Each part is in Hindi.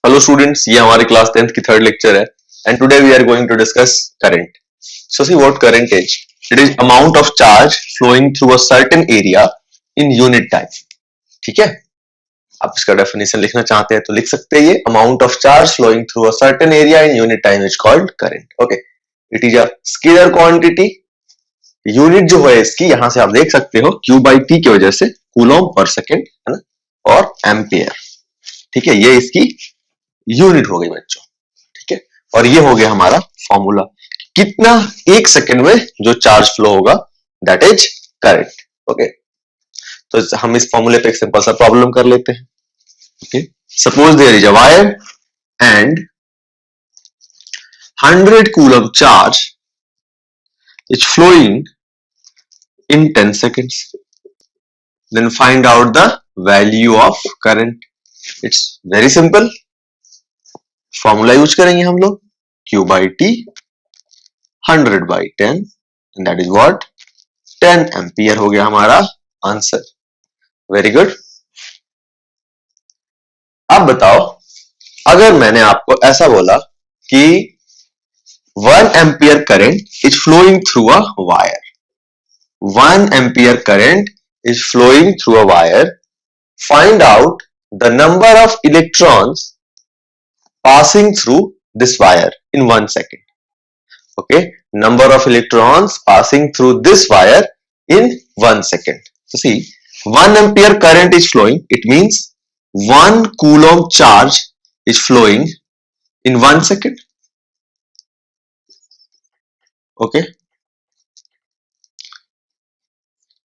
हेलो स्टूडेंट्स, ये हमारी क्लास 10th की थर्ड लेक्चर है and today we are going to discuss current. So see what current is. It is amount of charge flowing through a certain area in unit time. ठीक है, आप इसका डेफिनेशन लिखना चाहते हैं तो लिख सकते हैं. ये amount of charge flowing through a certain area in unit time is called current. Okay, it is a scalar quantity. Unit जो है इसकी यहां से आप देख सकते हो Q by T की वजह से कूलम पर सेकेंड है ना, और एम्पियर. ठीक है, ये इसकी यूनिट हो गई बच्चों. ठीक है, और ये हो गया हमारा फॉर्मूला. कितना एक सेकेंड में जो चार्ज फ्लो होगा दैट इज करंट. ओके, तो हम इस फॉर्मूले पे एक सिंपल सा प्रॉब्लम कर लेते हैं. Okay, suppose there is a wire and 100 coulomb charge is flowing in 10 seconds. Then find out the value of current. It's very simple. Formula use करेंगे हम लोग. Q by T 100 by 10 and that is what 10 ampere हो गया हमारा आंसर. Very good. अब बताओ, अगर मैंने आपको ऐसा बोला कि 1 ampere current is flowing through a wire. 1 ampere current is flowing through a wire. Find out the number of electrons passing through this wire in 1 second. Okay, number of electrons passing through this wire in 1 second. So see, 1 ampere current is flowing. It means 1 coulomb charge is flowing in 1 second. Okay.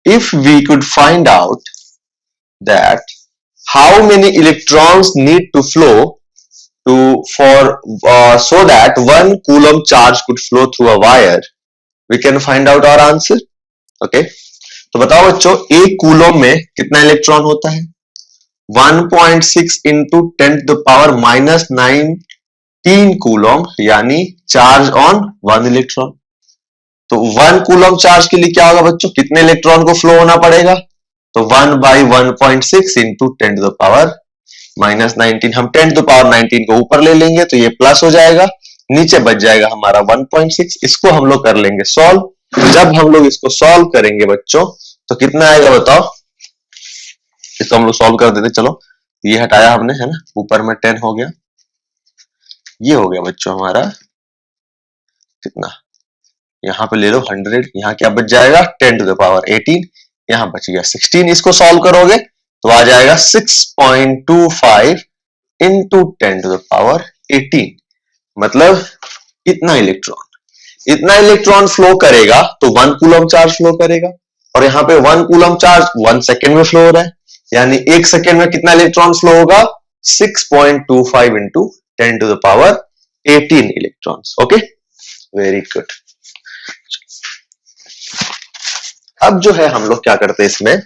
If we could find out that how many electrons need to flow so that 1 coulomb charge could flow through a wire, we can find out our answer. Okay, तो बताओ बच्चों, एक कूलम में कितना इलेक्ट्रॉन होता है? 1.6 into 10 to the power minus 19 coulomb, यानी चार्ज ऑन 1 इलेक्ट्रॉन. तो 1 कूलम चार्ज के लिए क्या होगा बच्चों, कितने इलेक्ट्रॉन को फ्लो होना पड़ेगा? तो 1 by 1.6 into 10 to the power minus 19. हम 10 to the power 19 को ऊपर ले लेंगे तो ये प्लस हो जाएगा, नीचे बच जाएगा हमारा 1.6. इसको हम लोग कर लेंगे सॉल्व. जब हम लोग इसको सॉल्व करेंगे बच्चों तो कितना आएगा बताओ. इसको हम लोग सॉल्व कर देते. चलो, ये हटाया हमने है ना, ऊपर में 10 हो गया. ये हो गया बच्चों हमारा कितना, यहां पे ले लो 100. यहां क्या बच जाएगा 10 to the power 18. यहां बच गया 16. इसको सॉल्व करोगे तो आ जाएगा 6.25 into 10 to the power 18. मतलब इतना इलेक्ट्रॉन फ्लो करेगा तो 1 कूलम चार्ज फ्लो करेगा. और यहाँ पे 1 कूलम चार्ज 1 सेकेंड में फ्लो हो रहा है, यानी 1 सेकेंड में कितना इलेक्ट्रॉन फ्लो होगा? 6.25 into 10 to the power 18 electrons. Okay, very good. अब जो है हम लोग क्या करते हैं, इसमें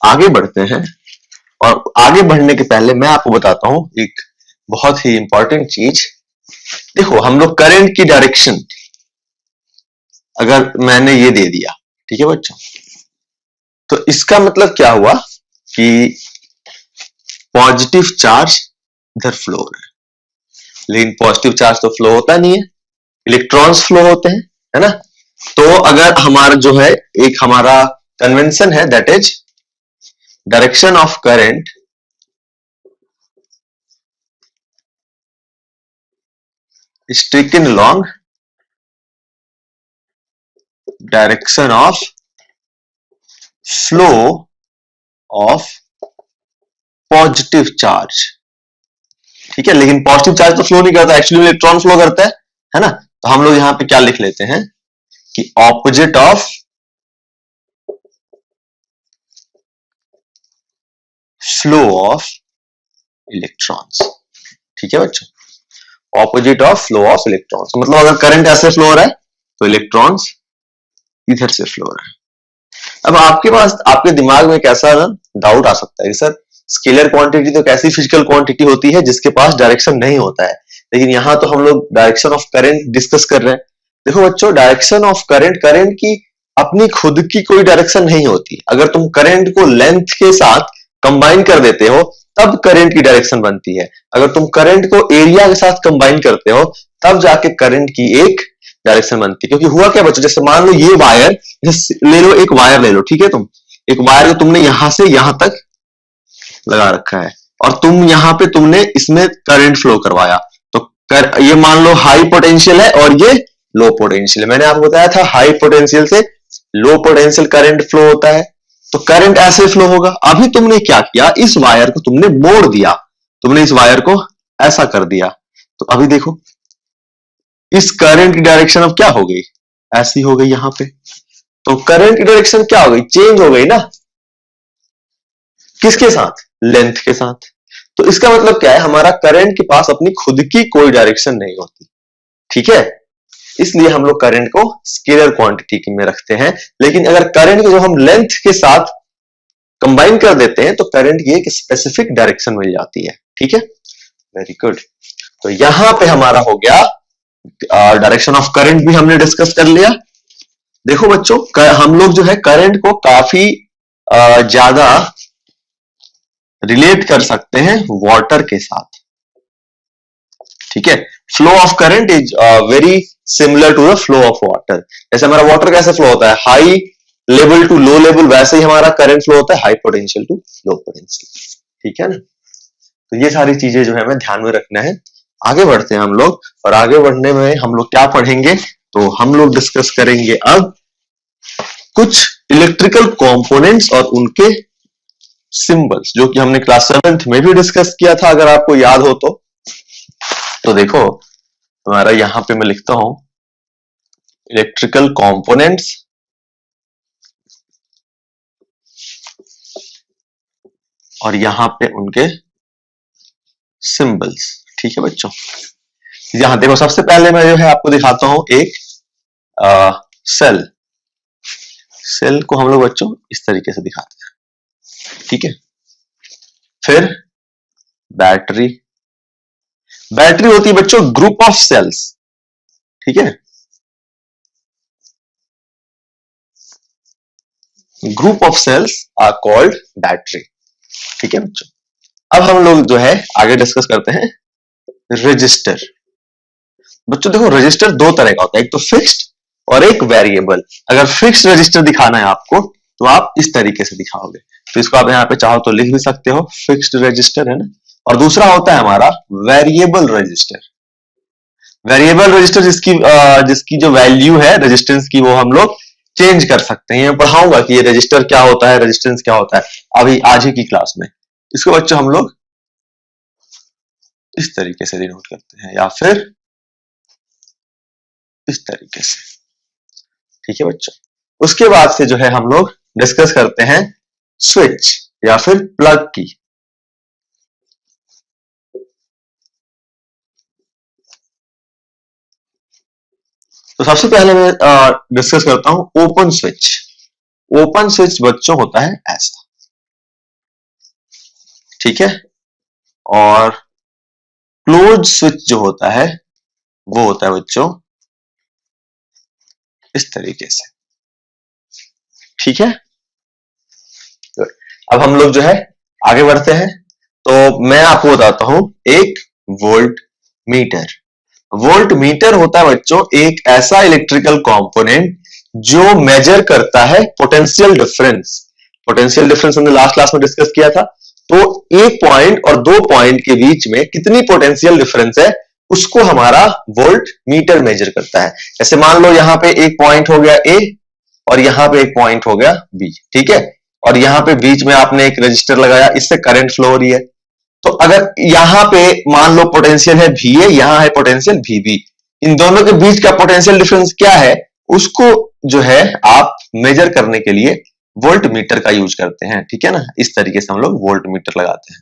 आगे बढ़ते हैं. और आगे बढ़ने के पहले मैं आपको बताता हूं एक बहुत ही इंपॉर्टेंट चीज. देखो, हम लोग करंट की डायरेक्शन अगर मैंने ये दे दिया, ठीक है बच्चों, तो इसका मतलब क्या हुआ कि पॉजिटिव चार्ज इधर फ्लो हो रहा है. लेकिन पॉजिटिव चार्ज तो फ्लो होता नहीं है, इलेक्ट्रॉन्स फ्लो होते हैं, है ना. तो अगर हमारा जो है एक हमारा कन्वेंशन है that is direction of current is taken along direction of flow of positive charge. ठीक है, लेकिन पॉजिटिव चार्ज तो फ्लो नहीं करता, एक्चुअली इलेक्ट्रॉन फ्लो करता है ना. तो हम लोग यहां पे क्या लिख लेते हैं कि opposite of flow of electrons. ठीक है बच्चों, opposite of flow of electrons. मतलब अगर करंट ऐसे फ्लो हो रहा है तो इलेक्ट्रॉन्स इधर से फ्लो हो रहा है. अब आपके पास, आपके दिमाग में कैसा डाउट आ सकता है कि सर स्केलर क्वांटिटी तो कैसी फिजिकल क्वांटिटी होती है जिसके पास डायरेक्शन नहीं होता है, लेकिन यहां तो हम लोग डायरेक्शन ऑफ करंट डिस्कस कर रहे हैं. देखो बच्चों, डायरेक्शन ऑफ करंट की अपनी खुद की कोई डायरेक्शन नहीं होती. अगर तुम करंट को लेंथ के साथ कंबाइन कर देते हो तब करंट की डायरेक्शन बनती है। अगर तुम करंट को एरिया के साथ कंबाइन करते हो तब जाके करंट की एक डायरेक्शन बनती है। क्योंकि हुआ क्या बच्चों, जैसे मान लो ये वायर, ले लो एक वायर ले लो, ठीक है, तुम एक वायर को तुमने यहां से यहां तक लगा रखा है और तुम यहां पे तुमने इसमें करंट फ्लो करवाया, तो ये मान लो हाई पोटेंशियल है और ये लो पोटेंशियल है। मैंने आपको बताया था हाई पोटेंशियल से लो पोटेंशियल करंट फ्लो होता है, तो करंट ऐसे फ्लो होगा। अभी तुमने क्या किया, इस वायर को तुमने मोड़ दिया, तुमने इस वायर को ऐसा कर दिया, तो अभी देखो इस करंट की डायरेक्शन अब क्या हो गई, ऐसी हो गई यहां पे। तो करंट की डायरेक्शन क्या हो गई, चेंज हो गई ना, किसके साथ, लेंथ के साथ। तो इसका मतलब क्या है, हमारा करंट के पास अपनी खुद की कोई डायरेक्शन नहीं होती, ठीक है। इसलिए हम लोग करंट को स्केलर क्वांटिटी में रखते हैं। लेकिन अगर करंट को जो हम लेंथ के साथ कंबाइन कर देते हैं तो करंट की एक स्पेसिफिक डायरेक्शन मिल जाती है, ठीक है, वेरी गुड। तो यहां पे हमारा हो गया डायरेक्शन ऑफ करंट भी हमने डिस्कस कर लिया। देखो बच्चों, हम लोग जो है करंट को काफी ज्यादा रिलेट कर सकते हैं वाटर के साथ, ठीक है। Flow of current is very similar to the flow of water. जैसे हमारा वाटर कैसे फ्लो होता है, high level to low level, वैसे ही हमारा करंट फ्लो होता है high potential to low potential, ठीक है ना। तो ये सारी चीजें जो है हमें ध्यान में रखना है। आगे बढ़ते हैं हम लोग, और आगे बढ़ने में हम लोग क्या पढ़ेंगे, तो हम लोग डिस्कस करेंगे अब कुछ इलेक्ट्रिकल कंपोनेंट्स और उनके सिंबल्स, जो कि हमने क्लास 7th में भी डिस्कस किया था, अगर आपको याद हो तो देखो तुम्हारा यहां पे मैं लिखता हूं इलेक्ट्रिकल कंपोनेंट्स और यहां पे उनके सिंबल्स, ठीक है बच्चों। यहां देखो, सबसे पहले मैं जो है आपको दिखाता हूं एक सेल। सेल को हम लोग बच्चों इस तरीके से दिखाते हैं, ठीक है। फिर बैटरी, बैटरी होती है बच्चों ग्रुप ऑफ सेल्स, ठीक है, group of cells are called battery, ठीक है बच्चों। अब हम लोग जो है आगे डिस्कस करते हैं रजिस्टर। बच्चों देखो, रजिस्टर दो तरह का होता है, एक तो फिक्स्ड और एक वेरिएबल। अगर फिक्स्ड रजिस्टर दिखाना है आपको तो आप इस तरीके से दिखाओगे, तो इसको आप यहाँ पे चाहो तो लिख भी सकते हो, फिक्स्ड रजिस्टर है ना। और दूसरा होता है हमारा वेरिएबल रजिस्टर। वेरिएबल रजिस्टर जिसकी जो वैल्यू है रेजिस्टेंस की वो हम लोग चेंज कर सकते हैं। पढ़ाऊंगा कि ये रजिस्टर क्या होता है, रेजिस्टेंस क्या होता है, अभी आज ही की क्लास में। इसको बच्चों हम लोग इस तरीके से डिनोट करते हैं या फिर इस तरीके से, ठीक है बच्चों। उसके बाद से जो है हम लोग डिस्कस करते हैं स्विच या फिर प्लग की। तो सबसे पहले मैं डिस्कस करता हूं ओपन स्विच। ओपन स्विच बच्चों होता है ऐसा, ठीक है, और क्लोज स्विच जो होता है वो होता है बच्चों इस तरीके से, ठीक है। अब हम लोग जो है आगे बढ़ते हैं, तो मैं आपको बताता हूं एक वोल्ट मीटर। वोल्ट मीटर होता है बच्चों एक ऐसा इलेक्ट्रिकल कंपोनेंट जो मेजर करता है पोटेंशियल डिफरेंस। पोटेंशियल डिफरेंस हमने लास्ट क्लास में डिस्कस किया था। तो एक पॉइंट और दो पॉइंट के बीच में कितनी पोटेंशियल डिफरेंस है उसको हमारा वोल्ट मीटर मेजर करता है। जैसे मान लो यहां पे एक पॉइंट हो गया ए और यहां पे एक पॉइंट हो गया बी, ठीक है, और यहां पे बीच में आपने एक रजिस्टर लगाया, इससे करंट फ्लो हो रही है। तो अगर यहां पे मान लो पोटेंशियल है वी ए, यहां है पोटेंशियल वी बी, इन दोनों के बीच का पोटेंशियल डिफरेंस क्या है उसको जो है आप मेजर करने के लिए वोल्ट मीटर का यूज करते हैं, ठीक है ना। इस तरीके से हम लोग वोल्ट मीटर लगाते हैं,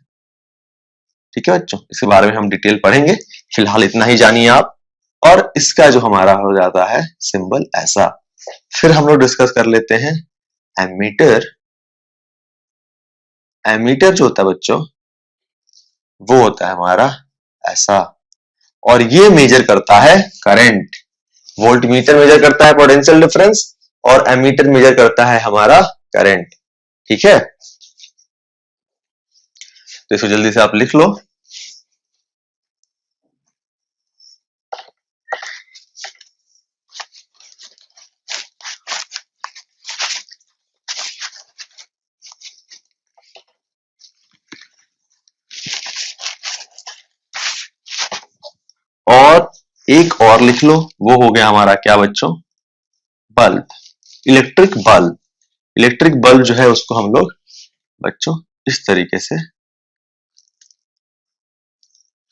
ठीक है बच्चों। इसके बारे में हम डिटेल पढ़ेंगे, फिलहाल इतना ही जानिए आप। और इसका जो हमारा हो जाता है सिंबल ऐसा। फिर हम लोग डिस्कस कर लेते हैं एमीटर। एमीटर जो होता है बच्चों वो होता है हमारा ऐसा, और ये मेजर करता है करंट। वोल्ट मीटर मेजर करता है पोटेंशियल डिफरेंस और एमीटर मेजर करता है हमारा करंट, ठीक है। तो इसको जल्दी से आप लिख लो। और एक और लिख लो, वो हो गया हमारा क्या बच्चों, bulb, electric bulb. Electric bulb जो है उसको हम लोग बच्चों इस तरीके से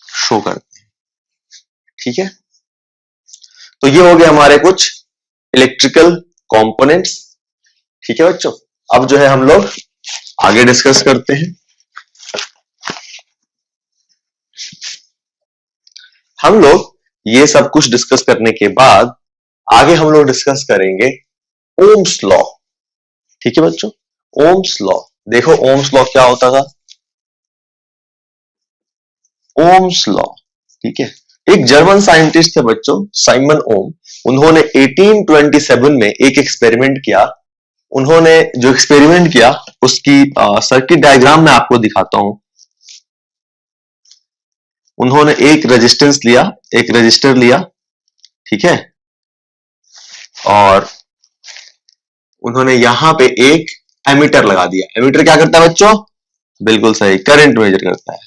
शो करते हैं, ठीक है। तो ये हो गया हमारे कुछ इलेक्ट्रिकल कंपोनेंट्स, ठीक है बच्चों। अब जो है हम लोग आगे डिस्कस करते हैं। हम लोग ये सब कुछ डिस्कस करने के बाद आगे हम लोग डिस्कस करेंगे ओम्स लॉ, ठीक है बच्चों। ओम्स लॉ, देखो ओम्स लॉ क्या होता था। ओम्स लॉ, ठीक है। एक जर्मन साइंटिस्ट थे बच्चों, साइमन ओम। उन्होंने 1827 में एक एक्सपेरिमेंट किया। उन्होंने जो एक्सपेरिमेंट किया उसकी सर्किट डायग्राम में आपको दिखाता हूं। उन्होंने एक रेजिस्टेंस लिया, एक रजिस्टर लिया, ठीक है, और उन्होंने यहां पे एक एमीटर लगा दिया। एमीटर क्या करता है बच्चों, बिल्कुल सही, करंट मेजर करता है।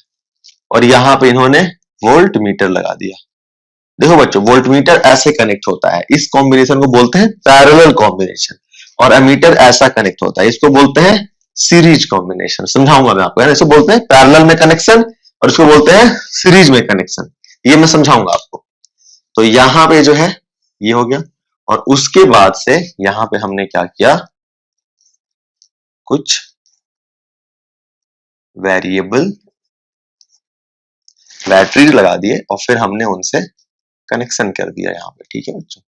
और यहां पे इन्होंने वोल्ट मीटर लगा दिया। देखो बच्चों, वोल्ट मीटर ऐसे कनेक्ट होता है, इस कॉम्बिनेशन को बोलते हैं पैरेलल कॉम्बिनेशन। और एमीटर ऐसा कनेक्ट होता है, इसको बोलते हैं सीरीज कॉम्बिनेशन। समझाऊंगा मैं आपको, है ना। इसको बोलते हैं पैरेलल में कनेक्शन और इसको बोलते हैं सीरीज में कनेक्शन। ये मैं समझाऊंगा आपको। तो यहां पे जो है ये हो गया। और उसके बाद से यहां पे हमने क्या किया, कुछ वेरिएबल बैटरी लगा दिए और फिर हमने उनसे कनेक्शन कर दिया यहां पे, ठीक है बच्चों।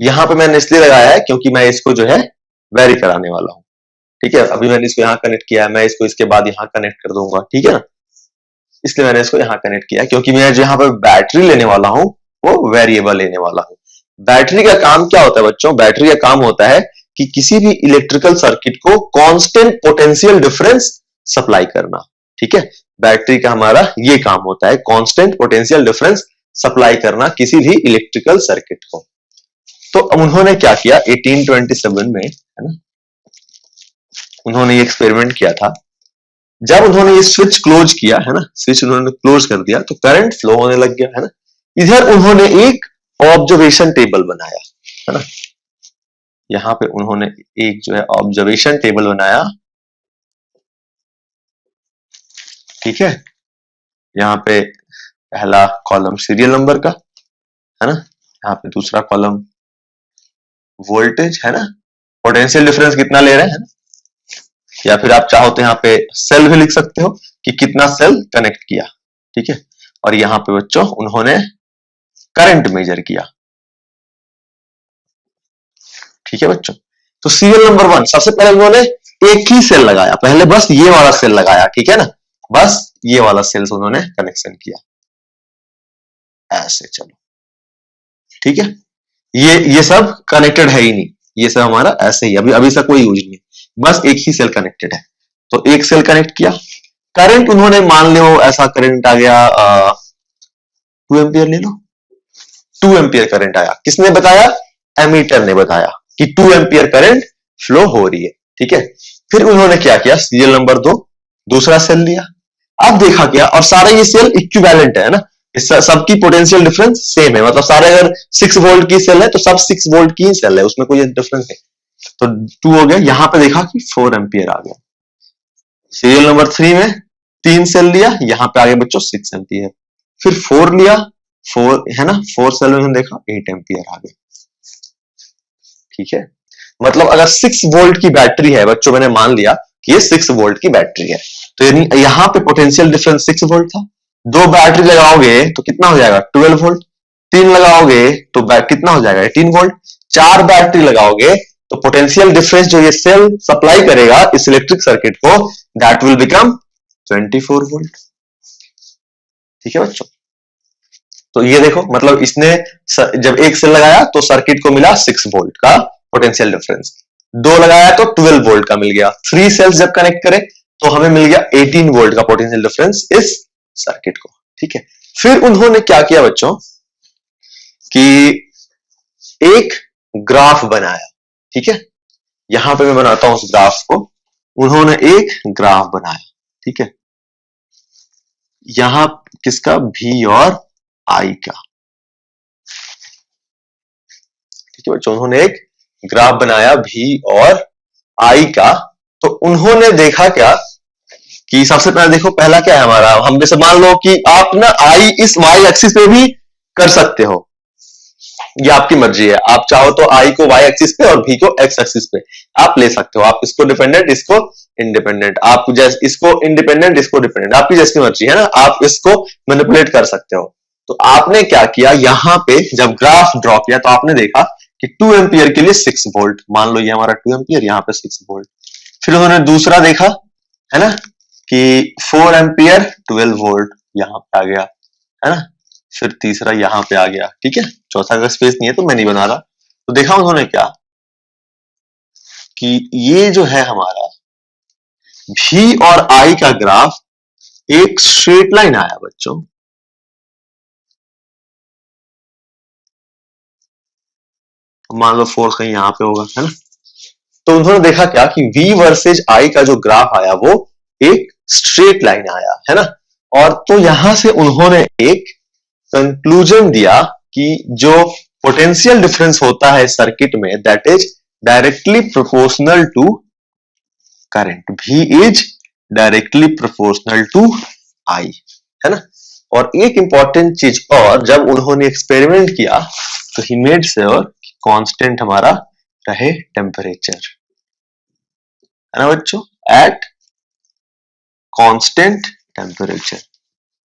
यहां पे मैंने इसलिए लगाया है क्योंकि मैं इसको जो है वेरी कराने वाला हूं, ठीक है। अभी मैंने इसको यहां कनेक्ट किया है, मैं इसको इसके बाद यहां कनेक्ट कर दूंगा, ठीक है ना। इसलिए मैंने इसको यहां कनेक्ट किया क्योंकि मैं जो यहां पर बैटरी लेने वाला हूं वो वेरिएबल लेने वाला हूं। बैटरी का काम क्या होता है बच्चों, बैटरी का काम होता है कि किसी भी इलेक्ट्रिकल सर्किट को कांस्टेंट पोटेंशियल डिफरेंस सप्लाई करना, ठीक है। बैटरी का हमारा ये काम होता है, कांस्टेंट पोटेंशियल डिफरेंस सप्लाई करना किसी भी इलेक्ट्रिकल सर्किट को। तो अब उन्होंने क्या किया 1827 में, है ना, उन्होंने ये एक्सपेरिमेंट किया था। जब उन्होंने ये स्विच क्लोज किया, है ना, स्विच उन्होंने क्लोज कर दिया तो करंट फ्लो होने लग गया, है ना। इधर उन्होंने एक ऑब्जर्वेशन टेबल बनाया, है ना। यहां पे उन्होंने एक जो है ऑब्जर्वेशन टेबल बनाया, ठीक है। यहाँ पे पहला कॉलम सीरियल नंबर का, है ना। यहाँ पे दूसरा कॉलम वोल्टेज, है ना, पोटेंशियल डिफरेंस कितना ले रहे हैं, है ना। या फिर आप चाहो तो यहाँ पे सेल भी लिख सकते हो कि कितना सेल कनेक्ट किया, ठीक है। और यहाँ पे बच्चों उन्होंने करंट मेजर किया, ठीक है बच्चों। तो सीरियल नंबर 1 सबसे पहले उन्होंने एक ही सेल लगाया, पहले बस ये वाला सेल लगाया, ठीक है ना, बस ये वाला सेल से उन्होंने कनेक्शन किया ऐसे, चलो ठीक है। ये सब कनेक्टेड है ही नहीं, ये सब हमारा ऐसे ही अभी अभी से कोई यूज नहीं, बस एक ही सेल कनेक्टेड है। तो एक सेल कनेक्ट किया, करंट उन्होंने मान लो ऐसा करंट आ गया 2 एम्पियर ले लो, 2 एम्पियर करंट आया। किसने बताया, एमीटर ने बताया कि 2 एम्पियर करंट फ्लो हो रही है, ठीक है। फिर उन्होंने क्या किया, सीरियल नंबर 2 दूसरा सेल लिया। अब देखा क्या, और सारे ये सेल इक्विवेलेंट है ना, सबकी पोटेंशियल डिफरेंस सेम है, मतलब सारे अगर 6 वोल्ट की सेल है तो सब 6 वोल्ट की ही सेल है, उसमें कोई डिफरेंस नहीं। तो 2 हो गया, यहां पे देखा कि 4 एम्पियर आ गया। सीरियल नंबर 3 में 3 सेल लिया, यहां पे आ गए बच्चों 6 एम्पियर। फिर 4 लिया, 4 है ना, 4 सेल में देखा 8 एम्पियर आ गए, ठीक है। मतलब अगर 6 वोल्ट की बैटरी है बच्चों, मैंने मान लिया कि ये 6 वोल्ट की बैटरी है, तो यानी यहां पे पोटेंशियल डिफरेंस 6 वोल्ट था। 2 बैटरी लगाओगे तो कितना हो जाएगा 12 वोल्ट, 3 लगाओगे तो कितना हो जाएगा 18 वोल्ट, 4 बैटरी लगाओगे तो पोटेंशियल डिफरेंस जो ये सेल सप्लाई करेगा इस इलेक्ट्रिक सर्किट को, दैट विल बिकम 24 वोल्ट, ठीक है बच्चों। तो ये देखो, मतलब इसने जब एक सेल लगाया तो सर्किट को मिला 6 वोल्ट का पोटेंशियल डिफरेंस, दो लगाया तो 12 वोल्ट का मिल गया, 3 सेल्स जब कनेक्ट करें तो हमें मिल गया 18 वोल्ट का पोटेंशियल डिफरेंस इस सर्किट को। ठीक है, फिर उन्होंने क्या किया बच्चों कि एक ग्राफ बनाया। ठीक है, यहां पे मैं बनाता हूं उस ग्राफ को। उन्होंने एक ग्राफ बनाया। ठीक है, यहां किसका, भी और आई का। ठीक है बच्चों, उन्होंने एक ग्राफ बनाया भी और आई का। तो उन्होंने देखा क्या कि सबसे पहले देखो, पहला क्या है हमारा, हम जैसे मान लो कि आप ना आई इस वाई एक्सिस पे भी कर सकते हो, ये आपकी मर्जी है। आप चाहो तो आई को वाई एक्सिस पे और भी को एक्स एक्सिस पे आप ले सकते हो। आप इसको डिपेंडेंट, इसको इंडिपेंडेंट, आप जैसे इसको इंडिपेंडेंट, इसको डिपेंडेंट, आपकी जैसी मर्जी है ना, आप इसको मैनिपुलेट कर सकते हो। तो आपने क्या किया, यहां पे जब ग्राफ ड्रॉ किया तो आपने देखा कि 2 एम्पियर के लिए 6 वोल्ट, मान लो ये हमारा 2 एम्पियर, यहां पे 6 वोल्ट। फिर उन्होंने दूसरा देखा, है ना, कि 4 एम्पियर 12 वोल्ट, यहां पे आ गया, है ना। फिर तीसरा यहां पे आ गया। ठीक है, चौथा का स्पेस नहीं है तो मैं नहीं बना रहा। तो देखा उन्होंने क्या कि ये जो है हमारा भी और आई का ग्राफ एक स्ट्रेट लाइन आया बच्चों। मान लो 4 कहीं यहां पे होगा, है ना। तो उन्होंने देखा क्या कि V वर्सेज I का जो ग्राफ आया वो एक स्ट्रेट लाइन आया, है ना। और तो यहां से उन्होंने एक कंक्लूजन दिया कि जो पोटेंशियल डिफरेंस होता है सर्किट में, that is directly proportional to current. V is directly proportional to I, है ना। और एक इंपॉर्टेंट चीज और, जब उन्होंने एक्सपेरिमेंट किया तो ही मेड श्योर कांस्टेंट हमारा रहे टेम्परेचर, है ना बच्चों, एट कांस्टेंट टेम्परेचर।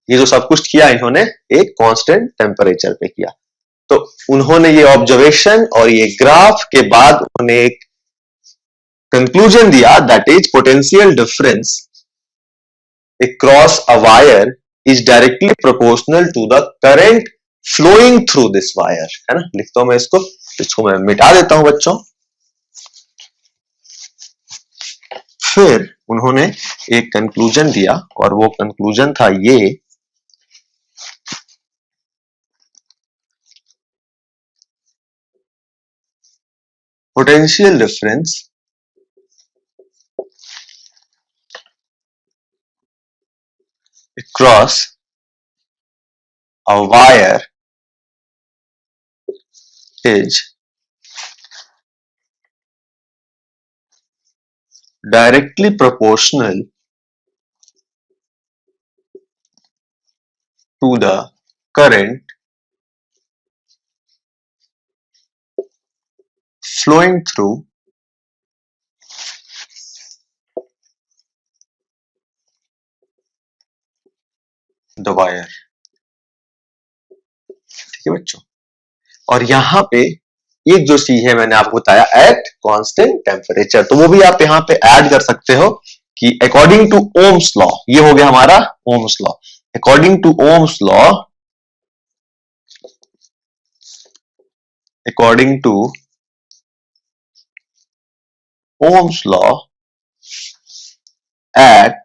ये जो सब कुछ किया इन्होंने एक कांस्टेंट टेम्परेचर पे किया। तो उन्होंने ये ऑब्जर्वेशन और ये ग्राफ के बाद उन्होंने एक कंक्लूजन दिया, that is potential difference across a wire is directly proportional to the current flowing through this wire, है ना। लिखता हूं मैं इसको मैं मिटा देता हूं बच्चों। फिर उन्होंने एक कंक्लूजन दिया और वो कंक्लूजन था ये, potential difference across a wire is directly proportional to the current flowing through the wire। ठीक है बच्चों, और यहां पे एक जो चीज है मैंने आपको बताया, एट कांस्टेंट टेम्परेचर, तो वो भी आप यहां पे ऐड कर सकते हो कि अकॉर्डिंग टू ओम्स लॉ, ये हो गया हमारा Ohm's law. According to Ohm's law, according to Ohm's law, at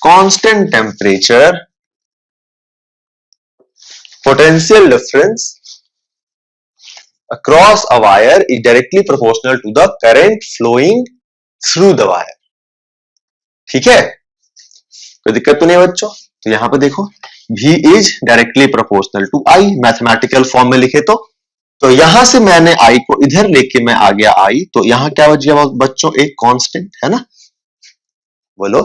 constant temperature potential difference across a wire is directly proportional to the current flowing through the wire। ठीक है, कोई दिक्कत तो नहीं है बच्चों। तो यहां पे देखो, V is directly proportional to I, mathematical form में लिखे तो यहां से मैंने I को इधर लेके मैं आ गया I, तो यहां क्या बच गया बच्चों, एक कांस्टेंट, है ना। बोलो,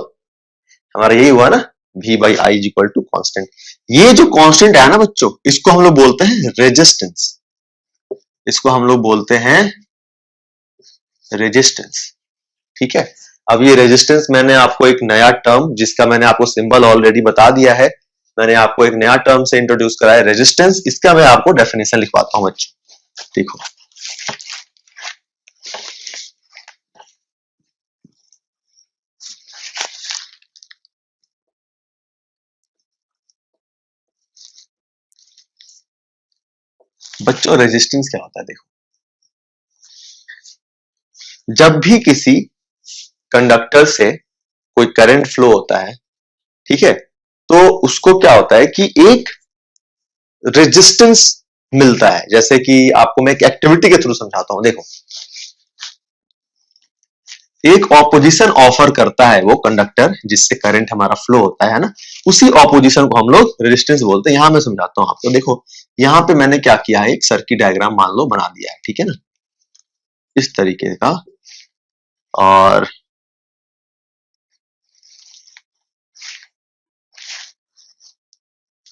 हमारा यही हुआ ना, V by I is equal to constant. ये जो कांस्टेंट है ना बच्चों, इसको हम लोग बोलते हैं रेजिस्टेंस, इसको हम लोग बोलते हैं रेजिस्टेंस। ठीक है, अब ये रेजिस्टेंस मैंने आपको एक नया टर्म, जिसका मैंने आपको सिंबल ऑलरेडी बता दिया है, मैंने आपको एक नया टर्म से इंट्रोड्यूस करा है, रेजिस्टेंस। इसका मैं आपको डेफिनेशन लिखवाता हूं बच्चों। देखो, बच्चों रेजिस्टेंस क्या होता है? देखो, जब भी किसी कंडक्टर से कोई करंट फ्लो होता है, ठीक है, तो उसको क्या होता है कि एक रेजिस्टेंस मिलता है। जैसे कि आपको मैं एक एक्टिविटी के थ्रू समझाता हूं। देखो, एक ऑपोजिशन ऑफर करता है वो कंडक्टर जिससे करंट हमारा फ्लो होता है ना, उसी ऑपोजिशन को हम लोग रेजिस्टेंस बोलते हैं। यहां मैं समझाता हूं आपको। देखो, यहां पे मैंने क्या किया है, एक सर्किट डायग्राम मान लो बना दिया है, ठीक है ना, इस तरीके का। और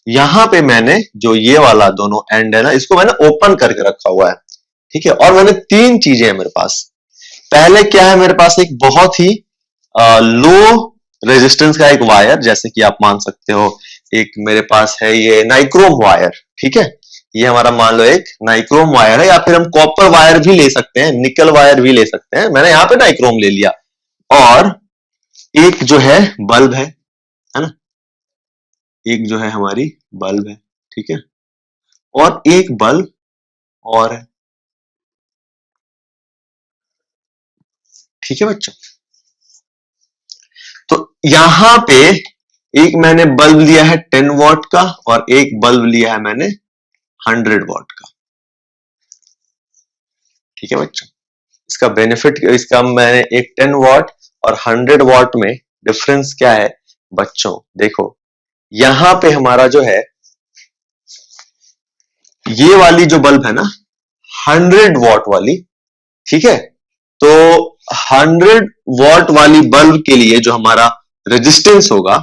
यहां पे मैंने जो ये वाला दोनों एंड है ना, इसको मैंने ओपन करके रखा हुआ है, ठीक है। और मैंने तीन चीजें हैं मेरे पास। पहले क्या है, मेरे पास एक बहुत ही लो रेजिस्टेंस का एक वायर, जैसे कि आप मान सकते हो एक मेरे पास है ये नाइक्रोम वायर, ठीक है। ये हमारा मान लो एक नाइक्रोम वायर है, या फिर हम कॉपर वायर भी ले सकते हैं, निकल वायर भी ले सकते हैं। मैंने यहां पे नाइक्रोम ले लिया। और एक जो है बल्ब है ना, एक जो है हमारी बल्ब है, ठीक है। और एक बल्ब और है, ठीक है बच्चों। तो यहां पे एक मैंने बल्ब लिया है 10 वॉट का, और एक बल्ब लिया है मैंने 100 वॉट का, ठीक है बच्चों। इसका बेनिफिट, इसका मैंने एक 10 वॉट और 100 वॉट में डिफरेंस क्या है बच्चों? देखो, यहां पे हमारा जो है ये वाली जो बल्ब है ना, 100 वॉट वाली, ठीक है। तो 100 वॉट वाली बल्ब के लिए जो हमारा रेजिस्टेंस होगा,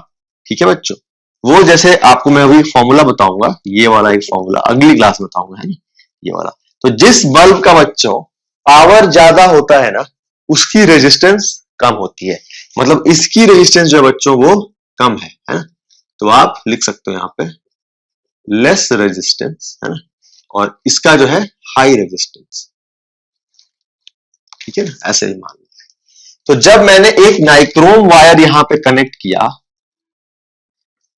ठीक है बच्चों, वो जैसे आपको मैं अभी फॉर्मूला बताऊंगा, ये वाला एक फॉर्मूला अगली क्लास में बताऊंगा, है ना, ये वाला। तो जिस बल्ब का बच्चों पावर ज्यादा होता है ना, उसकी रेजिस्टेंस कम होती है। मतलब इसकी रेजिस्टेंस जो है बच्चों वो कम है ना। तो आप लिख सकते हो यहाँ पे लेस रेजिस्टेंस, है ना, और इसका जो है हाई रेजिस्टेंस, ठीक है ना, ऐसे ही मान लो। तो जब मैंने एक नाइक्रोम वायर यहां पे कनेक्ट किया,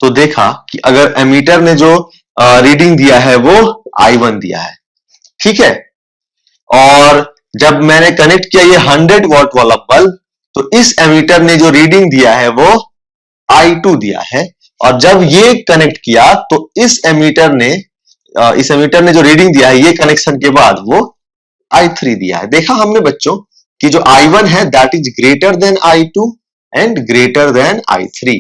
तो देखा कि अगर एमीटर ने जो रीडिंग दिया है वो I1 दिया है, ठीक है। और जब मैंने कनेक्ट किया ये 100 वॉट वाला बल्ब, तो इस एमीटर ने जो रीडिंग दिया है वो I2 दिया है। और जब ये कनेक्ट किया तो इस एमीटर ने जो रीडिंग दिया है ये कनेक्शन के बाद वो I3 दिया है। देखा हमने बच्चों कि जो I1 है that is greater than I2 and greater than I3।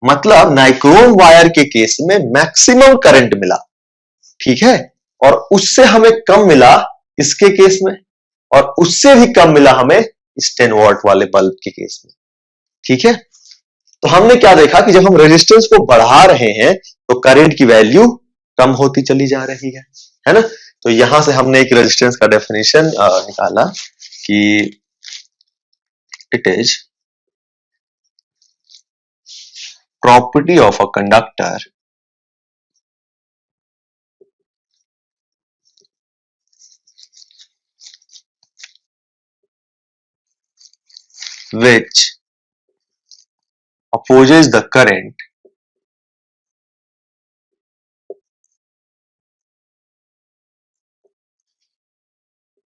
मतलब नाइक्रोम वायर के केस में मैक्सिमम करंट मिला, ठीक है। और उससे हमें कम मिला इसके केस में, और उससे भी कम मिला हमें इस 10 वॉट वाले बल्ब के केस में, ठीक है। तो हमने क्या देखा कि जब हम रेजिस्टेंस को बढ़ा रहे हैं तो करंट की वैल्यू कम होती चली जा रही है ना। तो यहां से हमने एक रेजिस्टेंस का डेफिनेशन निकाला कि it is property of a conductor which opposes the current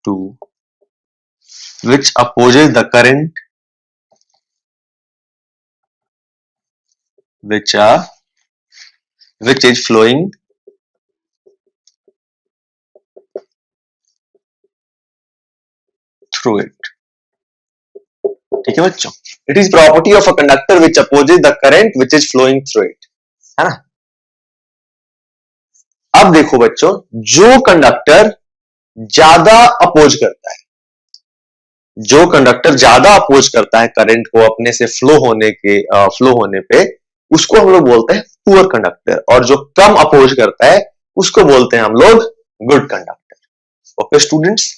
to which opposes the current which are which is flowing through it, ठीक है बच्चों। It is property of a conductor which opposes the current which is flowing through it, है ना। अब देखो बच्चों, जो कंडक्टर ज्यादा अपोज करता है, जो कंडक्टर ज्यादा अपोज करता है करंट को अपने से फ्लो होने पे, उसको हम लोग बोलते हैं पुअर कंडक्टर। और जो कम अपोज करता है उसको बोलते हैं हम लोग गुड कंडक्टर। ओके स्टूडेंट्स,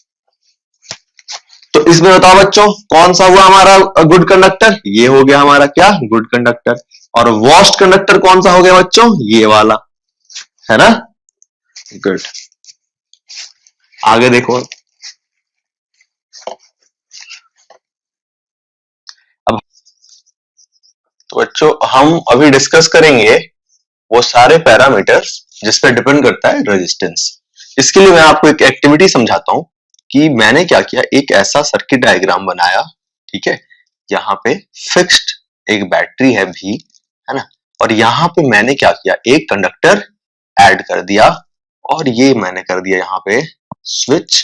तो इसमें बताओ बच्चों कौन सा हुआ हमारा गुड कंडक्टर? ये हो गया हमारा क्या, गुड कंडक्टर। और वर्स्ट कंडक्टर कौन सा हो गया बच्चों? ये वाला, है ना। गुड, आगे देखो। अब तो बच्चों हम अभी डिस्कस करेंगे वो सारे पैरामीटर्स जिस पे डिपेंड करता है रेजिस्टेंस। इसके लिए मैं आपको एक एक्टिविटी समझाता हूं कि मैंने क्या किया, एक ऐसा सर्किट डायग्राम बनाया, ठीक है। यहाँ पे फिक्स्ड एक बैटरी है भी, है ना, और यहाँ पे मैंने क्या किया, एक कंडक्टर ऐड कर दिया, और ये मैंने कर दिया यहाँ पे स्विच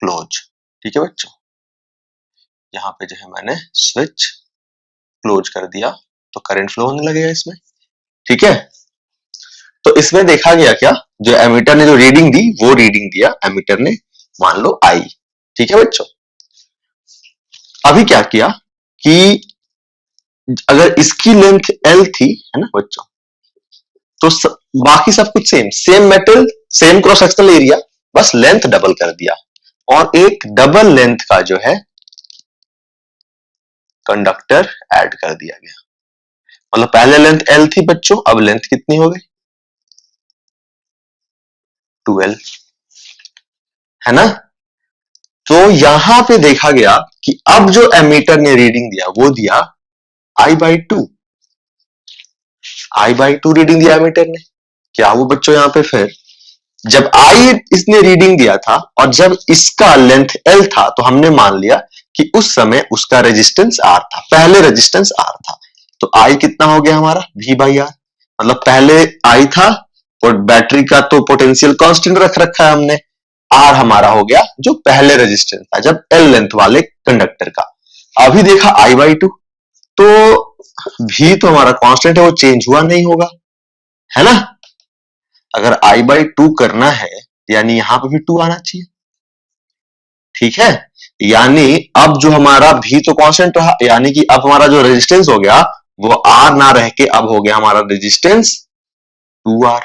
क्लोज, ठीक है बच्चों। यहाँ पे जो है मैंने स्विच क्लोज कर दिया, तो करंट फ्लो होने लगेगा इसमें, ठीक है। तो इसमें देखा गया क्या, जो एमीटर ने जो रीडिंग दी वो रीडिंग दिया एमीटर ने, मान लो आई, ठीक है बच्चों। अभी क्या किया कि अगर इसकी लेंथ एल थी, है ना बच्चों, तो बाकी सब कुछ same, same metal, same cross sectional area, बस लेंथ डबल कर दिया, और एक डबल लेंथ का जो है कंडक्टर ऐड कर दिया गया। मतलब पहले लेंथ एल थी बच्चों, अब लेंथ कितनी हो गई, 2l, है ना। तो यहां पे देखा गया कि अब जो एमीटर ने रीडिंग दिया वो दिया I/2, I/2 रीडिंग दिया एमीटर ने। क्या वो बच्चों यहाँ पे फिर जब I इसने रीडिंग दिया था और जब इसका लेंथ L था, तो हमने मान लिया कि उस समय उसका रेजिस्टेंस R था, पहले रेजिस्टेंस R था, तो I कितना हो गया हमारा V/R। मतलब पहले I था और बैटरी का तो पोटेंशियल कांस्टेंट रख रखा है हमने, R हमारा हो गया जो पहले रेजिस्टेंस था जब L लेंथ वाले कंडक्टर का। अभी देखा I/2, तो V तो हमारा कांस्टेंट है, वो चेंज हुआ नहीं होगा, है ना। अगर I/2 करना है यानी यहां पे भी 2 आना चाहिए, ठीक है। यानी अब जो हमारा V तो कांस्टेंट रहा, यानी कि अब हमारा जो रेजिस्टेंस हो गया वो R ना रह के अब हो गया हमारा रेजिस्टेंस 2R।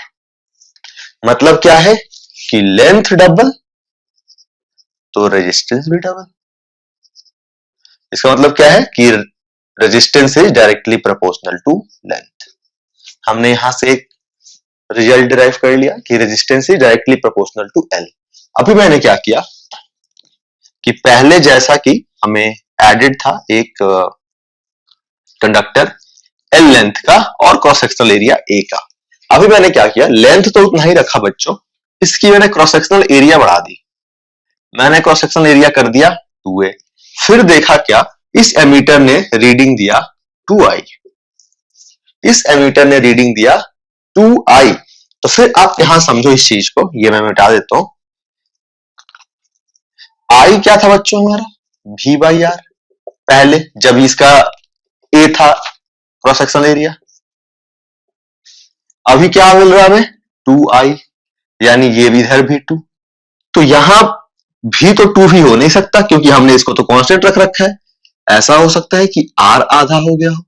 मतलब क्या है कि लेंथ डबल तो रेजिस्टेंस भी डबल। इसका मतलब क्या है कि resistance is directly proportional to length. हमने यहां से एक रिजल्ट डिराइव कर लिया कि resistance is directly proportional to L। अभी मैंने क्या किया कि पहले जैसा कि हमें एडेड था एक कंडक्टर L लेंथ का और क्रॉस सेक्शनल एरिया A का, अभी मैंने क्या किया, लेंथ तो उतना ही रखा बच्चों, इसकी मैंने क्रॉस सेक्शनल एरिया बढ़ा दी। मैंने क्रॉस सेक्शनल एरिया कर दिया 2A। फिर देखा क्या, इस एमीटर ने रीडिंग दिया 2I, इस एमीटर ने रीडिंग दिया 2I। तो फिर आप यहां समझो इस चीज को, ये मैं मिटा देता हूं। I क्या था बच्चों हमारा, V/R, पहले जब इसका A था क्रॉस सेक्शनल एरिया। अभी क्या मिल रहा है हमें, 2I, यानी ये भी इधर भी 2। तो यहां भी तो 2 ही हो नहीं सकता क्योंकि हमने इसको तो कांस्टेंट रख रखा है। ऐसा हो सकता है कि R आधा हो गया हो,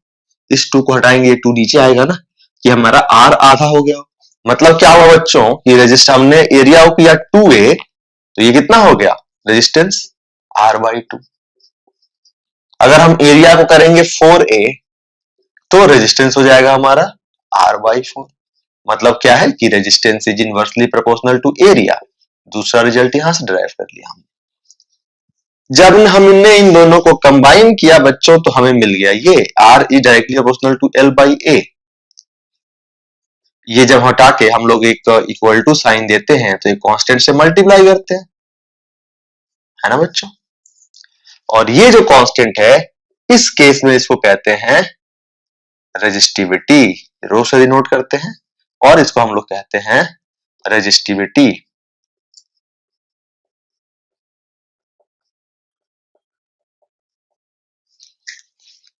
इस 2 को हटाएंगे, 2 नीचे आएगा ना, कि हमारा R आधा हो गया हो। मतलब क्या हुआ बच्चों, ये रेजिस्टेंस हमने एरिया को किया 2A, तो ये कितना हो गया रेजिस्टेंस R/2। अगर हम एरिया को करेंगे 4A, तो रेजिस्टेंस हो जाएगा हमारा R/4। मतलब क्या है कि resistance is inversely proportional to area. दूसरा रिजल्ट यहां से डिराइव कर लिया हमने। जब हमने इन दोनों को कंबाइन किया बच्चों, तो हमें मिल गया ये R is directly proportional to L/A। ये जब हटा के हम लोग एक इक्वल टू साइन देते हैं तो एक कांस्टेंट से मल्टीप्लाई करते हैं, है ना बच्चों। और ये जो कांस्टेंट है, इस केस में इसको कहते हैं रेजिस्टिविटी, रो से डिनोट करते हैं, और इसको हम लोग कहते हैं रेजिस्टिविटी।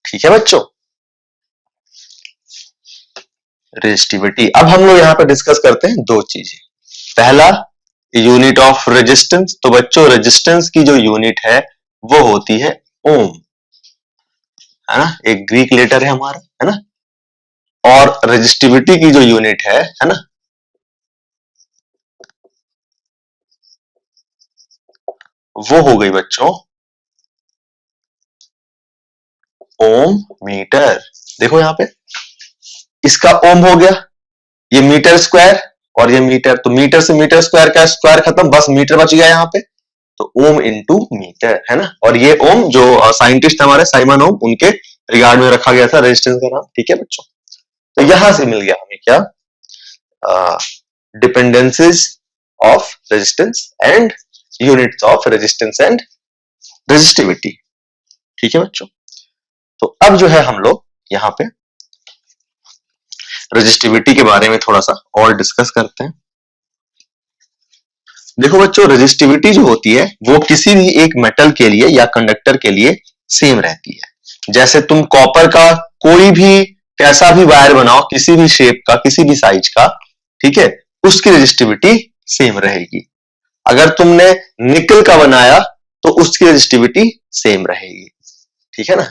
ठीक है बच्चों, रेजिस्टिविटी। अब हम लोग यहां पर डिस्कस करते हैं दो चीजें। पहला, यूनिट ऑफ रेजिस्टेंस। तो बच्चों रेजिस्टेंस की जो यूनिट है वो होती है ओम, है ना, एक ग्रीक लेटर है हमारा, है ना। और रेजिस्टिविटी की जो यूनिट है ना, वो हो गई बच्चों ओम मीटर। देखो यहां पे इसका ओम हो गया, ये मीटर स्क्वायर और ये मीटर, तो मीटर से मीटर स्क्वायर का स्क्वायर खत्म, बस मीटर बच गया यहाँ पे, तो ओम इंटू मीटर, है ना। और ये ओम जो साइंटिस्ट हमारे साइमन ओम, उनके रिगार्ड में रखा गया था रेजिस्टेंस का नाम, ठीक है बच्चों। तो यहां से मिल गया हमें क्या, dependences of resistance and units of resistance and resistivity. ठीक है बच्चों, तो अब जो है हम लोग यहाँ पे रेजिस्टिविटी के बारे में थोड़ा सा और डिस्कस करते हैं। देखो बच्चों, रेजिस्टिविटी जो होती है वो किसी भी एक मेटल के लिए या कंडक्टर के लिए सेम रहती है। जैसे तुम कॉपर का कोई भी कैसा भी वायर बनाओ, किसी भी शेप का, किसी भी साइज का, ठीक है, उसकी रेजिस्टिविटी सेम रहेगी। अगर तुमने निकल का बनाया तो उसकी रेजिस्टिविटी सेम रहेगी। ठीक है ना।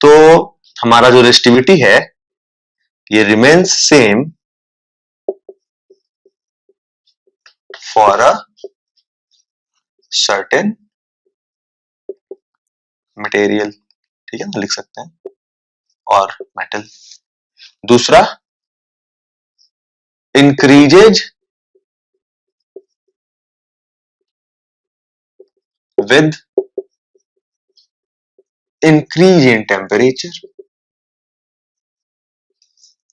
तो हमारा जो रेजिस्टिविटी है ये remains same for a certain material. ठीक है ना, लिख सकते हैं, और मेटल। दूसरा, increases with increase in temperature.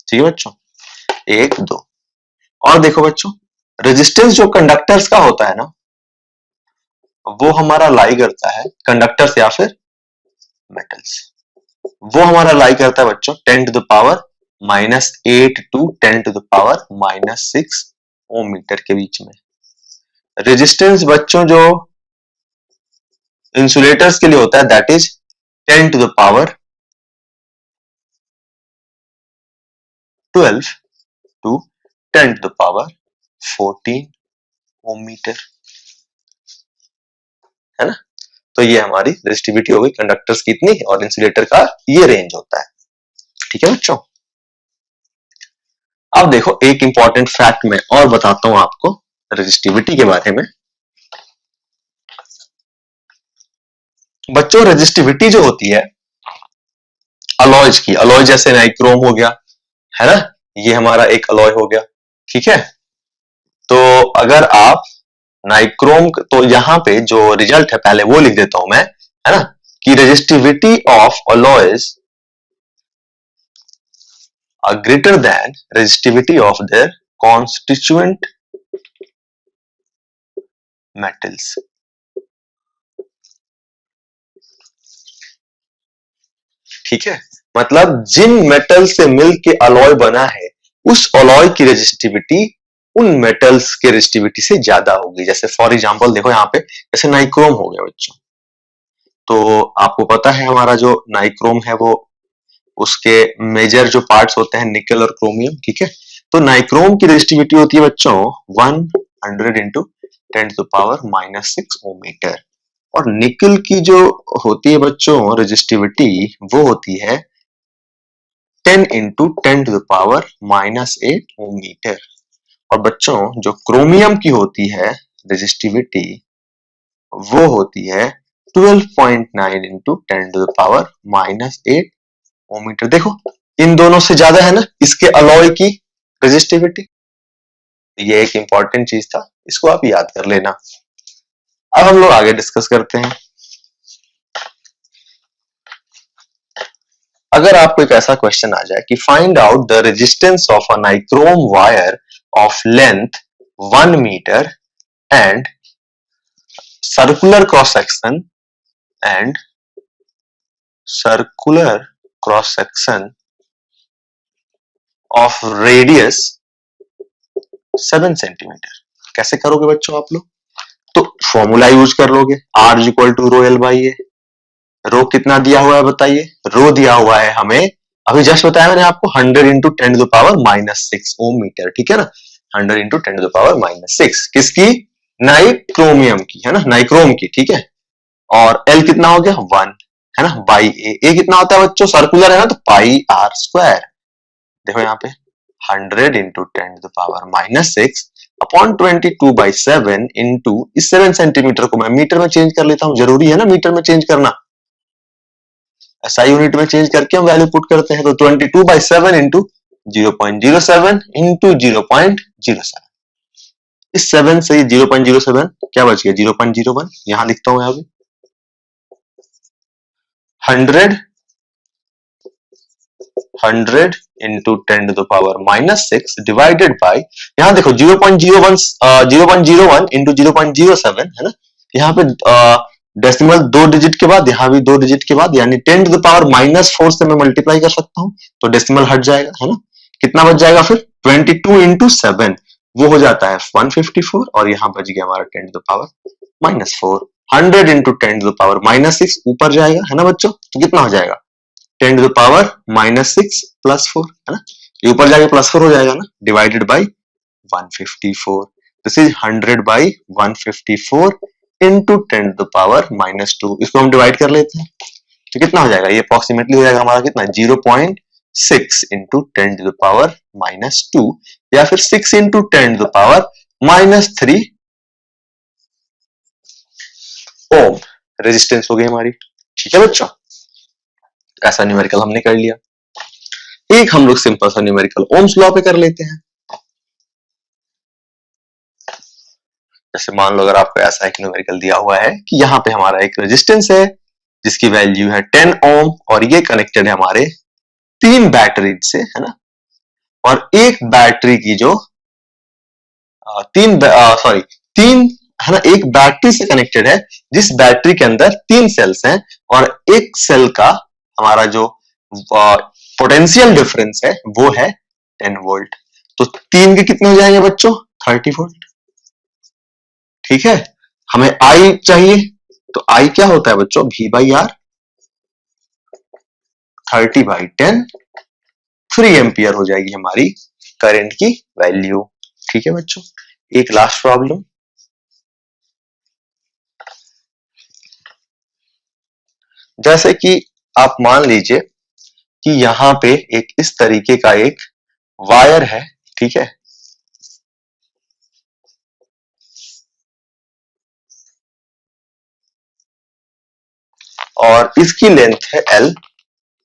ठीक है बच्चों, एक दो। और देखो बच्चों, रेजिस्टेंस जो कंडक्टर्स का होता है ना, वो हमारा लाई करता है कंडक्टर्स या फिर मेटल्स। वो हमारा लाई करता है बच्चों 10 to the power -8 to 10 to the power -6 ohm metre के बीच में। रेजिस्टेंस बच्चों जो इंसुलेटर्स के लिए होता है that is 10 to the power 12 to 10 to the power 14 ohm metre, है ना। तो ये हमारी रेजिस्टिविटी हो गई कंडक्टर्स की इतनी, और इंसुलेटर का ये रेंज होता है। ठीक है बच्चों। अब देखो, एक इंपॉर्टेंट फैक्ट मैं और बताता हूं आपको रेजिस्टिविटी के बारे में। बच्चों, रेजिस्टिविटी जो होती है अलॉयज की, अलॉय जैसे नाइक्रोम हो गया, है ना, ये हमारा एक अलॉय हो गया। ठीक है, तो अगर आप नाइक्रोम, तो यहां पे जो रिजल्ट है पहले वो लिख देता हूं मैं, है ना, कि resistivity of alloys are greater than resistivity of their constituent metals। ठीक है, मतलब जिन मेटल से मिलके अलॉय बना है उस अलॉय की रेजिस्टिविटी उन मेटल्स के रेजिस्टिविटी से ज्यादा होगी। जैसे फॉर एग्जांपल देखो यहाँ पे, जैसे नाइक्रोम हो गया बच्चों, तो आपको पता है हमारा जो नाइक्रोम है वो उसके मेजर जो पार्ट्स होते हैं निकल और क्रोमियम। ठीक है, तो नाइक्रोम की रेजिस्टिविटी होती है बच्चों 100 into 10 to the power -6 ohm metre, और निकल की जो होती है बच्चों रेजिस्टिविटी वो होती है 10 into 10 to the power -8 ohm metre. और बच्चों जो क्रोमियम की होती है रेजिस्टिविटी वो होती है 12.9 into 10 to the power -8 ohm metre. देखो, इन दोनों से ज्यादा है ना इसके अलॉय की रेजिस्टिविटी। ये एक इंपॉर्टेंट चीज था, इसको आप याद कर लेना। अब हम लोग आगे डिस्कस करते हैं। अगर आपको एक ऐसा क्वेश्चन आ जाए कि find out the resistance of a nichrome wire of length 1 metre and circular cross section and circular cross section of radius 7 centimetre, कैसे करोगे बच्चों आप लोग? तो फॉर्मूला यूज कर लोगे, R equal to rho L by A. Rho कितना दिया हुआ है बताइए? रो दिया हुआ है हमें, अभी जस्ट बताया मैंने आपको 100 into 10 to the power -6 ohm metre. ठीक है ना, 100 इंटू 10 टू द पावर -6 किसकी? नाइक्रोमियम की, है ना, नाइक्रोम की। ठीक है, और एल कितना हो गया 1, है ना, बाई ए। ए कितना होता है बच्चों? सर्कुलर है ना, तो पाई आर स्क्वायर। देखो यहाँ पे 100 into 10 to the power -6 upon 22/7 into इस 7 सेंटीमीटर को मैं मीटर में चेंज कर लेता हूं, जरूरी है ना मीटर में चेंज करना, एसआई यूनिट में चेंज करके हम वैल्यू पुट करते हैं। तो 22/7 इंटू 0.07 इंटू 0.07, इस 7 से 0.07 क्या बच गया? 0.01। यहां लिखता हूं, यहाँ पे 100 100 into 10 to the power -6 divided by, यहाँ देखो 0.01 इंटू 0.07 है ना, यहाँ पे डेसिमल 2 डिजिट के बाद, यहाँ भी 2 डिजिट के बाद, यानी 10 टू द पावर -4 से मैं मल्टीप्लाई कर सकता हूँ, तो डेसिमल हट जाएगा है ना, कितना बच जाएगा फिर 22 इंटू 7, वो हो जाता है 154, और यहाँ बच गया हमारा 10 to the power -4। 100 into 10 to the power -6 ऊपर जाएगा है ना बच्चों, तो कितना हो जाएगा 10 टू द पावर -6 प्लस 4 है ना, ये ऊपर जाके +4 हो जाएगा ना, divided by 154। This is 100 by 154 into 10 to the power -2। इसको हम डिवाइड कर लेते हैं, तो कितना हो जाएगा, ये अप्रोक्सीमेटली हो जाएगा हमारा कितना 0.6 इंटू 10 टू द पावर -2, या फिर 6 into 10 to the power -3 ohm resistance हो गई हमारी। ठीक है बच्चों, ऐसा न्यूमेरिकल हमने कर लिया। एक हम लोग सिंपल सा न्यूमेरिकल ओम्स लॉ पे कर लेते हैं। जैसे मान लो अगर आपको ऐसा एक न्यूमेरिकल दिया हुआ है कि यहाँ पे हमारा एक रेजिस्टेंस है जिसकी वैल्यू है 10 ओम, और ये कनेक्टेड है हमारे 3 बैटरी से है ना, और एक बैटरी की जो तीन है ना, एक बैटरी से कनेक्टेड है जिस बैटरी के अंदर 3 सेल्स हैं, और एक सेल का हमारा जो पोटेंशियल डिफरेंस है वो है 10 वोल्ट। तो 3 के कितने हो जाएंगे बच्चों 30 वोल्ट। ठीक है, हमें आई चाहिए, तो आई क्या होता है बच्चों V by R, 30 by 10, 3 ampere हो जाएगी हमारी करंट की वैल्यू। ठीक है बच्चों, एक लास्ट प्रॉब्लम, जैसे कि आप मान लीजिए कि यहां पे एक इस तरीके का एक वायर है, ठीक है, और इसकी लेंथ है L,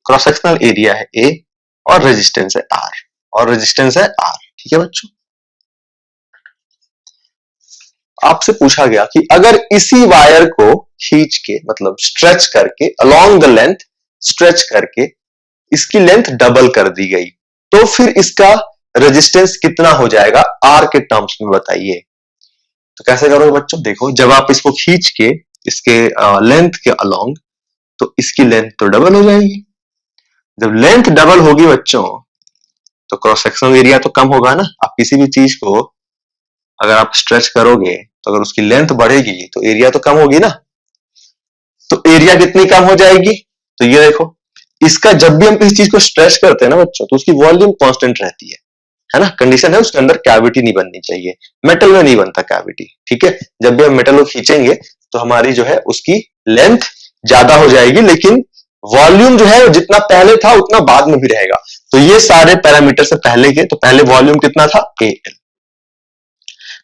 क्रॉस सेक्शनल एरिया है A, और रेजिस्टेंस है R, ठीक है बच्चों। आपसे पूछा गया कि अगर इसी वायर को खींच के, मतलब स्ट्रेच करके, अलोंग द लेंथ स्ट्रेच करके इसकी लेंथ डबल कर दी गई, तो फिर इसका रेजिस्टेंस कितना हो जाएगा R के टर्म्स में बताइए। तो कैसे करोगे बच्चों, देखो जब आप इसको खींच के इसके लेंथ के अलोंग, तो इसकी लेंथ तो डबल हो जाएगी। जब लेंथ डबल होगी बच्चों, तो क्रॉस सेक्शनल एरिया तो कम होगा ना। आप किसी भी चीज को अगर आप स्ट्रेच करोगे, तो अगर उसकी लेंथ बढ़ेगी तो एरिया तो कम होगी ना। तो एरिया कितनी कम हो जाएगी, तो ये देखो, इसका जब भी हम किसी चीज को स्ट्रेच करते हैं ना बच्चों, तो उसकी वॉल्यूम कांस्टेंट रहती है ना, कंडीशन है उसके अंदर कैविटी नहीं बननी चाहिए, मेटल में नहीं बनता कैविटी। ठीक है, जब भी हम मेटल को खींचेंगे तो हमारी जो है उसकी लेंथ ज्यादा हो जाएगी, लेकिन वॉल्यूम जो है जितना पहले था उतना बाद में भी रहेगा। तो ये सारे पैरामीटर से पहले के, तो पहले वॉल्यूम कितना था AL,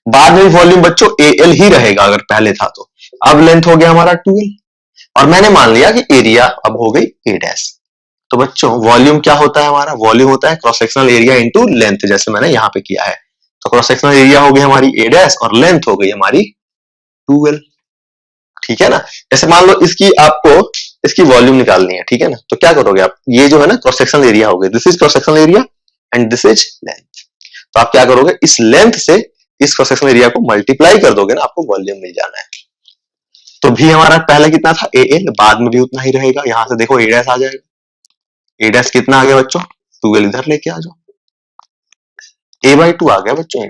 बाद में वॉल्यूम बच्चों AL ही रहेगा अगर पहले था तो। अब लेंथ हो गया हमारा 2L, और मैंने मान लिया कि एरिया अब हो गई A'। तो बच्चों वॉल्यूम क्या होता है हमारा, वॉल्यूम होता है cross sectional area into length, जैसे मैंने यहां पे किया है। तो क्रॉस सेक्शनल एरिया हो गई हमारी A' और लेंथ हो गई हमारी 2L। ठीक है ना, जैसे मान लो इसकी आपको इसकी वॉल्यूम निकालनी है, ठीक है ना, तो क्या करोगे आप, ये जो है ना क्रॉस सेक्शनल एरिया हो गया, this is cross sectional area and this is length. तो आप क्या करोगे, इस लेंथ से इस क्रॉस सेक्शनल एरिया को मल्टीप्लाई कर दोगे ना, आपको वॉल्यूम मिल जाना है। तो भी हमारा पहले कितना था AL, बाद में भी उतना ही रहेगा। यहां से देखो A' आ जाएगा, A' कितना आ गया बच्चों 2L, इधर लेके आ जाओ, A/2 आ गया बच्चों A'।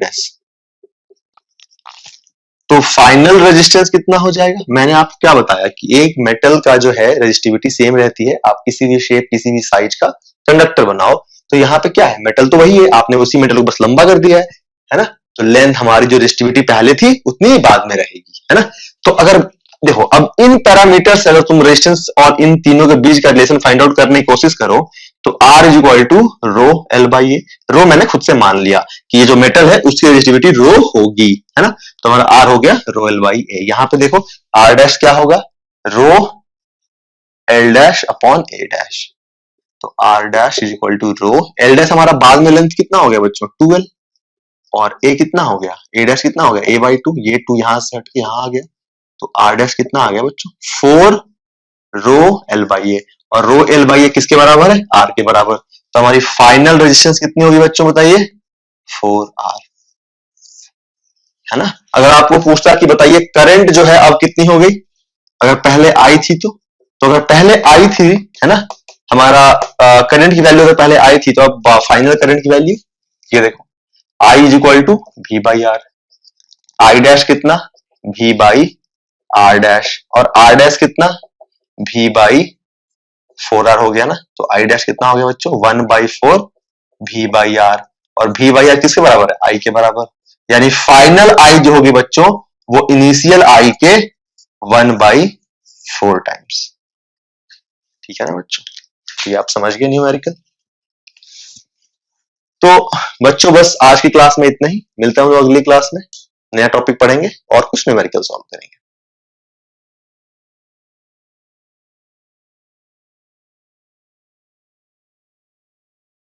तो फाइनल रेजिस्टेंस कितना हो जाएगा, मैंने आपको क्या बताया कि एक मेटल का जो है रेजिस्टिविटी सेम रहती है। आप किसी भी शेप किसी भी साइज का कंडक्टर बनाओ, तो यहाँ पे क्या है, मेटल तो वही है, आपने उसी मेटल को बस लंबा कर दिया है ना। तो लेंथ हमारी जो रेजिस्टिविटी पहले थी उतनी ही बाद में रहेगी, है ना। तो अगर देखो, अब इन पैरामीटर से अगर तुम रेजिस्टेंस और इन तीनों के बीच का रिलेशन फाइंड आउट करने की कोशिश करो, तो R is equal to rho L by A. Rho मैंने खुद से मान लिया कि ये जो मेटल है उसकी रेजिस्टिविटी रो होगी, है ना। तो हमारा R हो गया रो L बाई ए। यहां पे देखो R डैश क्या होगा, rho L dash upon A dash. तो R dash is equal to rho L dash, हमारा बाद में लेंथ कितना हो गया बच्चों 2L, और A कितना हो गया, A डैश कितना हो गया A/2, ये 2 यहां से हट के यहां आ गया, तो R डैश कितना आ गया बच्चों 4 रो L बाई ए। और रो L बाई ए किसके बराबर है, R के बराबर। तो हमारी फाइनल रेजिस्टेंस कितनी होगी बच्चों बताइए, 4R, है ना। अगर आपको पूछता कि बताइए करंट जो है अब कितनी हो गई, अगर पहले आई थी तो अगर पहले आई थी, है ना, हमारा करंट की वैल्यू अगर पहले आई थी, तो अब फाइनल करंट की वैल्यू ये देखो, I is equal to V by R, I dash कितना, V बाई आर डैश, और आर डैश कितना, V बाई 4R हो गया ना। तो आई डैश कितना हो गया बच्चों, 1/4 V बाई आर, और V बाई आर किसके बराबर है, I के बराबर, यानी फाइनल I जो होगी बच्चों वो इनिशियल I के 1/4 टाइम्स। ठीक है ना बच्चों, ये आप समझ गए न्यूमेरिकल। तो बच्चों बस आज की क्लास में इतना ही, मिलता हूं अगली क्लास में, नया टॉपिक पढ़ेंगे और कुछ न्यूमेरिकल सॉल्व करेंगे।